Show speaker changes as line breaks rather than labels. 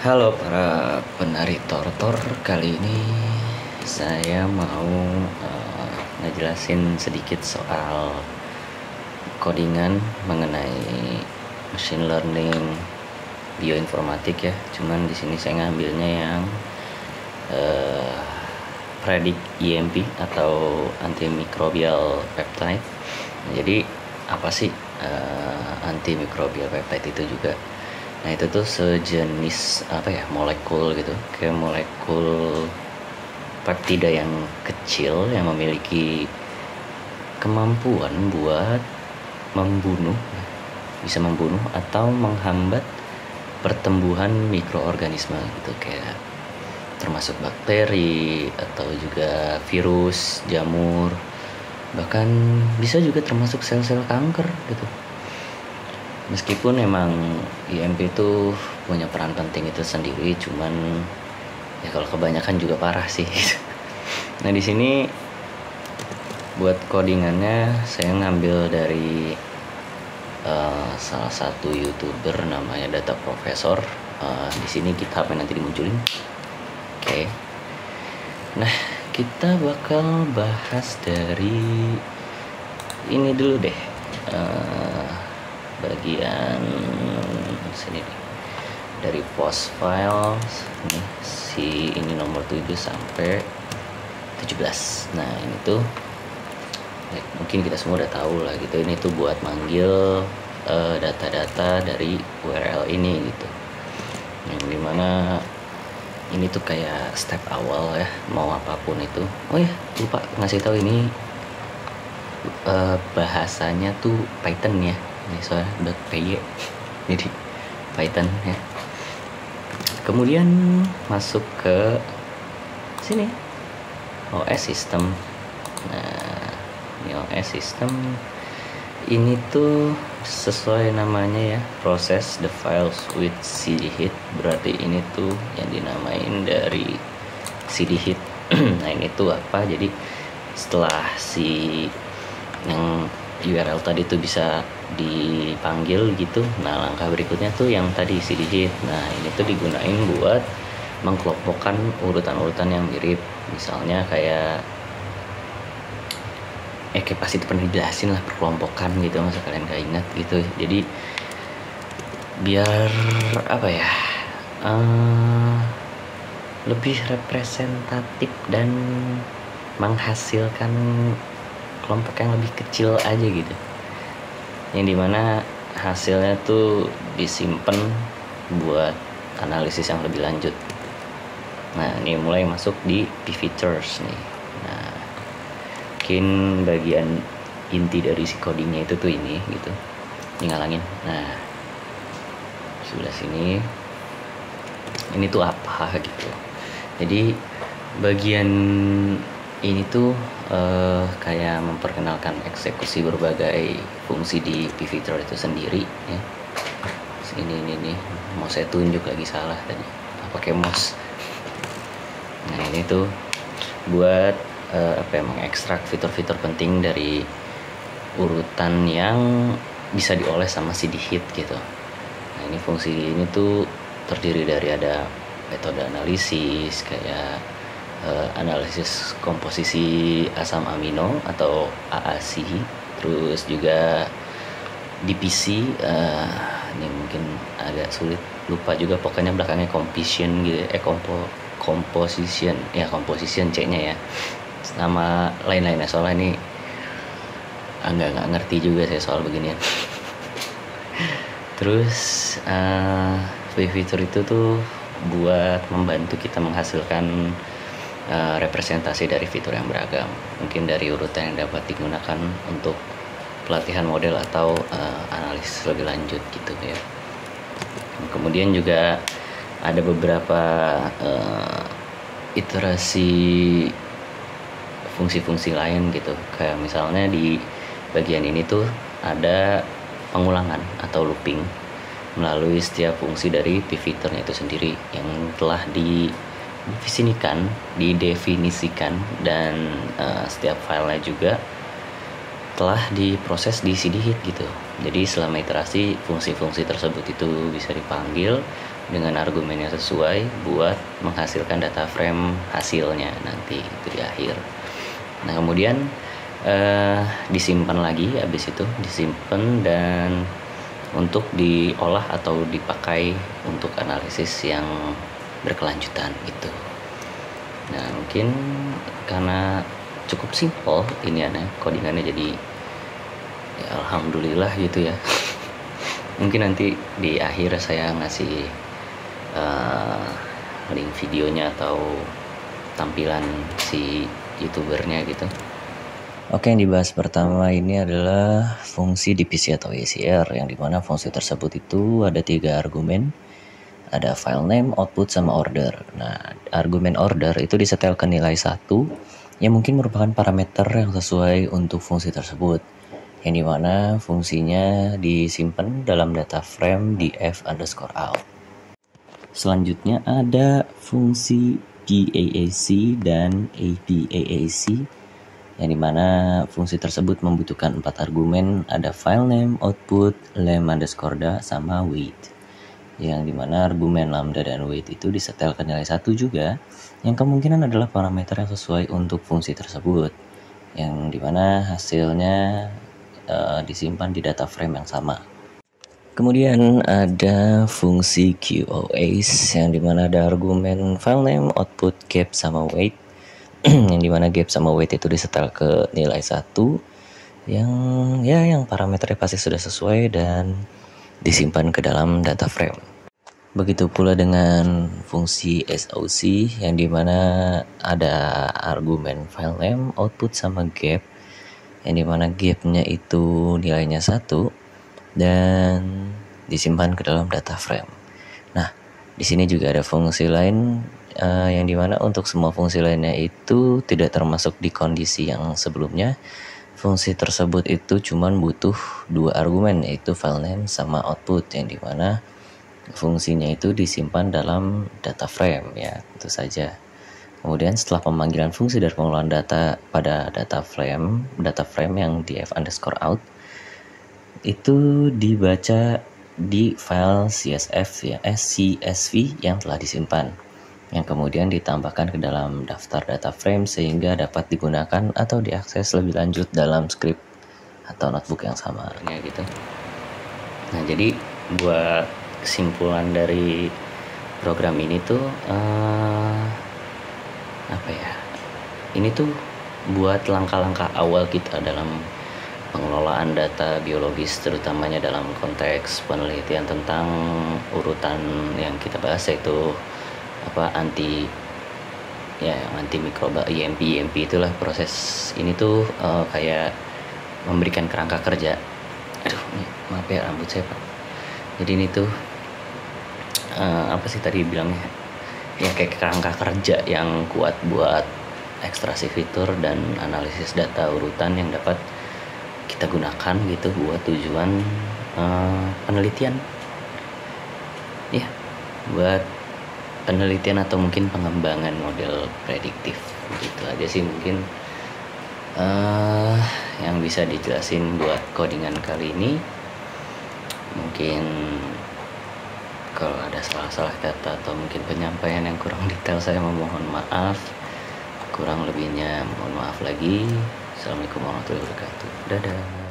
Halo para penari tortor, kali ini saya mau ngejelasin sedikit soal codingan mengenai machine learning bioinformatik ya. Cuman di sini saya ngambilnya yang predict EMP atau antimicrobial peptide. Jadi apa sih antimicrobial peptide itu juga? Nah itu tuh sejenis molekul gitu, kayak molekul peptida yang kecil yang memiliki kemampuan buat membunuh, bisa membunuh atau menghambat pertumbuhan mikroorganisme gitu, kayak termasuk bakteri atau juga virus, jamur, bahkan bisa juga termasuk sel-sel kanker gitu. Meskipun emang IMP itu punya peran penting itu sendiri, cuman ya kalau kebanyakan juga parah sih. Nah di sini buat codingannya saya ngambil dari salah satu YouTuber namanya Data Professor. Di sini GitHub-nya nanti dimunculin. Oke. Nah kita bakal bahas dari ini dulu deh. Bagian sini nih, dari post file nih, ini nomor 7 sampai 17. Nah ini tuh mungkin kita semua udah tahu lah gitu, ini tuh buat manggil data-data dari URL ini gitu, yang dimana ini tuh kayak step awal ya, mau apapun itu. Oh ya, lupa ngasih tahu ini bahasanya tuh Python ya, ini soalnya .py jadi Python ya. Kemudian masuk ke sini OS system. Nah ini OS system ini tuh sesuai namanya ya, process the files with cd hit, berarti ini tuh yang dinamain dari cd hit. Nah ini tuh apa, jadi setelah si yang URL tadi tuh bisa dipanggil gitu, nah langkah berikutnya tuh yang tadi cd hit. Nah ini tuh digunain buat mengkelompokkan urutan-urutan yang mirip, misalnya kayak pasti pernah dijelasin lah perkelompokan gitu, masa kalian gak ingat gitu. Jadi biar apa ya, lebih representatif dan menghasilkan kelompok yang lebih kecil aja gitu, yang dimana hasilnya tuh disimpan buat analisis yang lebih lanjut. Nah ini mulai masuk di pfeatures nih. Nah mungkin bagian inti dari si codingnya itu tuh ini gitu, ngalangin. Nah sebelah sini ini tuh apa gitu. Jadi bagian ini tuh kayak memperkenalkan eksekusi berbagai fungsi di pfeater itu sendiri ya. Ini nih, mau saya tunjuk lagi salah tadi, pakai mouse. Nah ini tuh buat mengekstrak fitur-fitur penting dari urutan yang bisa dioles sama cd hit gitu. Nah ini fungsi ini tuh terdiri dari ada metode analisis kayak analisis komposisi asam amino atau AAC, terus juga DPC, ini mungkin agak sulit, lupa juga pokoknya belakangnya composition gitu, composition C-nya ya, nama lain-lainnya, soalnya ini nggak ngerti juga saya soal beginian. Terus fitur itu tuh buat membantu kita menghasilkan representasi dari fitur yang beragam, mungkin dari urutan yang dapat digunakan untuk pelatihan model atau analisis lebih lanjut gitu ya. Kemudian juga ada beberapa iterasi fungsi-fungsi lain gitu, kayak misalnya di bagian ini tuh ada pengulangan atau looping melalui setiap fungsi dari pfeaternya itu sendiri yang telah didefinisikan dan setiap filenya juga telah diproses di cd hit gitu. Jadi selama iterasi fungsi-fungsi tersebut itu bisa dipanggil dengan argumen yang sesuai buat menghasilkan data frame hasilnya nanti itu di akhir. Nah kemudian disimpan lagi, habis itu disimpan dan untuk diolah atau dipakai untuk analisis yang berkelanjutan gitu. Nah mungkin karena cukup simpel ini codingannya, jadi ya alhamdulillah gitu ya. Mungkin nanti di akhir saya ngasih link videonya atau tampilan si youtubernya gitu. Oke, yang dibahas pertama ini adalah fungsi DPC atau ACR, yang dimana fungsi tersebut itu ada 3 argumen. Ada file name, output, sama order. Nah, argumen order itu disetelkan nilai 1 yang mungkin merupakan parameter yang sesuai untuk fungsi tersebut, yang dimana fungsinya disimpan dalam data frame di f_out. Selanjutnya ada fungsi PAAC dan APAAC, yang dimana fungsi tersebut membutuhkan 4 argumen, ada file name, output, lambda_da, sama wait, yang dimana argumen lambda dan wait itu disetelkan nilai 1 juga, yang kemungkinan adalah parameter yang sesuai untuk fungsi tersebut, yang dimana hasilnya disimpan di data frame yang sama. Kemudian ada fungsi QoS, yang dimana ada argumen file name, output, gap, sama wait, yang dimana gap sama wait itu disetel ke nilai 1 yang parameternya pasti sudah sesuai dan disimpan ke dalam data frame. Begitu pula dengan fungsi SOC, yang dimana ada argumen file name, output, sama gap, yang dimana gapnya itu nilainya 1 dan disimpan ke dalam data frame. Nah, di sini juga ada fungsi lain yang dimana untuk semua fungsi lainnya itu tidak termasuk di kondisi yang sebelumnya. Fungsi tersebut itu cuman butuh 2 argumen, yaitu file name sama output, yang dimana fungsinya itu disimpan dalam data frame ya, tentu saja. Kemudian setelah pemanggilan fungsi dari pengelolaan data pada data frame yang di f_out itu dibaca di file CSV yang telah disimpan, yang kemudian ditambahkan ke dalam daftar data frame sehingga dapat digunakan atau diakses lebih lanjut dalam script atau notebook yang sama gitu. Nah, jadi buat kesimpulan dari program ini tuh ini tuh buat langkah-langkah awal kita dalam pengelolaan data biologis, terutamanya dalam konteks penelitian tentang urutan yang kita bahas, yaitu anti mikroba, IMP itulah. Proses ini tuh kayak memberikan kerangka kerja. Maaf ya, rambut saya Pak. Jadi ini tuh tadi bilangnya ya, kayak kerangka kerja yang kuat buat ekstraksi fitur dan analisis data urutan yang dapat kita gunakan gitu buat tujuan penelitian ya, buat penelitian atau mungkin pengembangan model prediktif. Gitu aja sih mungkin yang bisa dijelasin buat codingan kali ini. Mungkin kalau ada salah-salah kata atau mungkin penyampaian yang kurang detail, saya memohon maaf. Kurang lebihnya mohon maaf lagi. Assalamualaikum warahmatullahi wabarakatuh. Dadah.